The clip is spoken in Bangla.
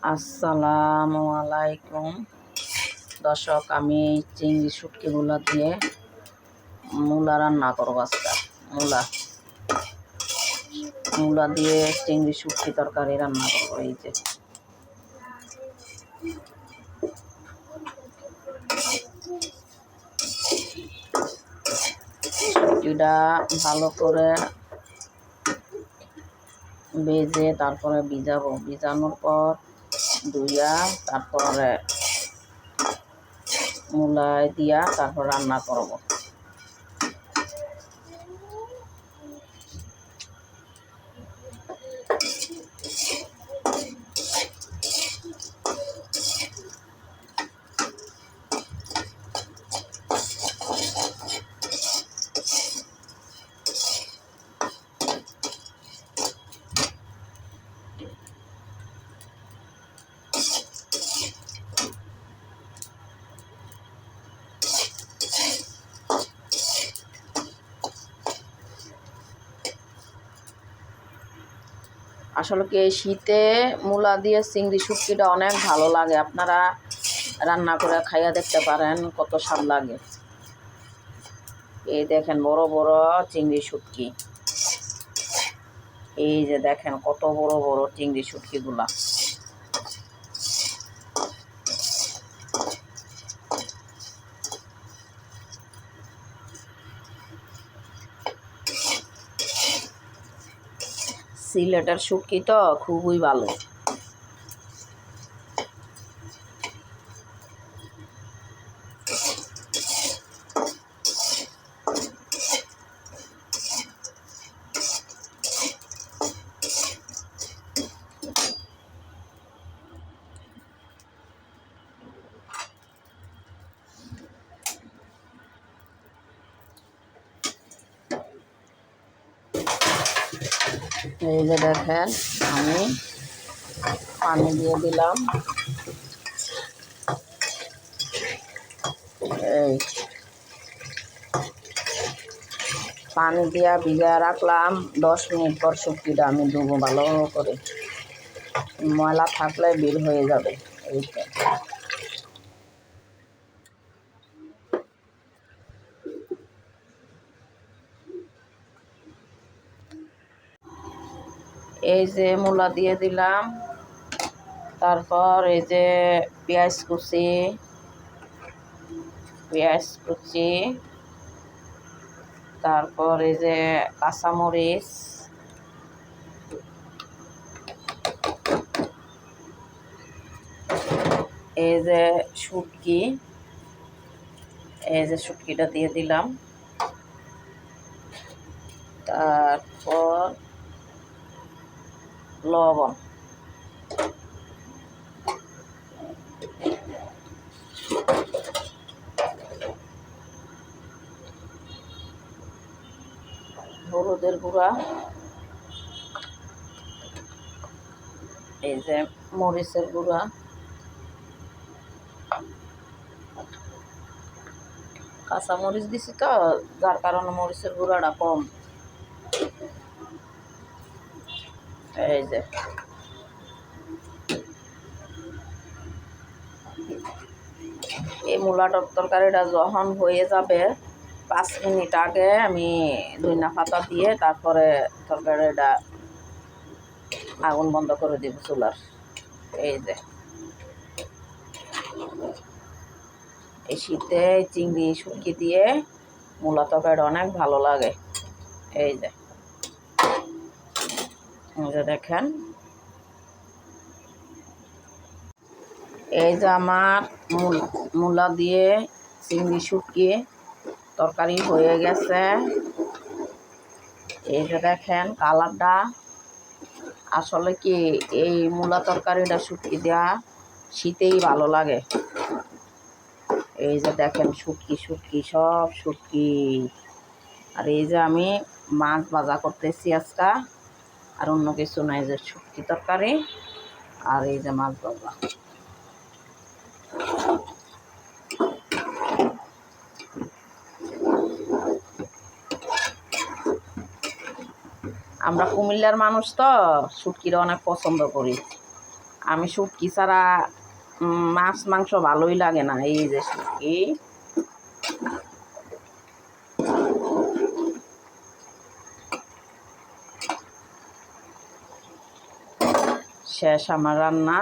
আসসালামু আলাইকুম দর্শক, আমি চিংড়ি শুটকিগুলো দিয়ে মূলা রান্না করব আজকে। মূলা মূলা দিয়ে চিংড়ি শুটকি তরকারি রান্না করবো। এই যে শুটকিটা ভালো করে ভেজে তারপরে ভিজাবো। ভিজানোর পর ধুইয়া তারপরে মূলায় দিয়া তারপর রান্না করব। আসলে কি এই শীতে মূলা দিয়ে চিংড়ি শুটকিটা অনেক ভালো লাগে। আপনারা রান্না করে খাইয়া দেখতে পারেন কত স্বাদ লাগে। এই দেখেন বড় বড় চিংড়ি শুটকি, এই যে দেখেন কত বড় বড় চিংড়ি শুটকিগুলা। সিলেটের শুটকি তো খুবই ভালো। এই যে দেখেন আমি পানি দিয়ে দিলাম। এই পানি দিয়া ভিজা রাখলাম 10 মিনিট পর শুটকিটা আমি ধুবো ভালো করে। ময়লা থাকলে বের হয়ে যাবে। এইটা এই যে মূলা দিয়ে দিলাম, তারপর এই যে পেঁয়াজ কুচি, তারপর এই যে কাঁচামরিচ, এই যে শুটকি, এই যে শুটকিটা দিয়ে দিলাম, তারপর লবণ, হলুদের গুঁড়া, এই যে মরিচের গুঁড়া, কাঁচা মরিচ দিছি তো যার কারণে মরিচের গুঁড়াটা কম। এই যে এই মূলাটার তরকারিটা যখন হয়ে যাবে 5 মিনিট আগে আমি ধনিয়া পাতা দিয়ে তারপরে তরকারিটা আগুন বন্ধ করে দেব চুলার। এই যে এই শীতে চিংড়ি শুটকি দিয়ে মূলা তরকারিটা অনেক ভালো লাগে। এই যে দেখেন, এই যে আমার মূলা দিয়ে চিংড়ি শুটকি তরকারি হয়ে গেছে। এই যে দেখেন কালারটা, আসলে কি এই মূলা তরকারিটা শুটকি দেওয়া শীতেই ভালো লাগে। এই যে দেখেন শুটকি সব শুটকি। আর এই যে আমি মাছ ভাজা করতেছি আজকে, আর অন্য কিছু নাই, যে শুটকি তরকারি আর এই যে মাছ ভাজা। আমরা কুমিল্লার মানুষ তো শুটকিরা অনেক পছন্দ করি। আমি শুটকি ছাড়া মাছ মাংস ভালোই লাগে না। এই যে শুটকি, শেষ আমার রান্না।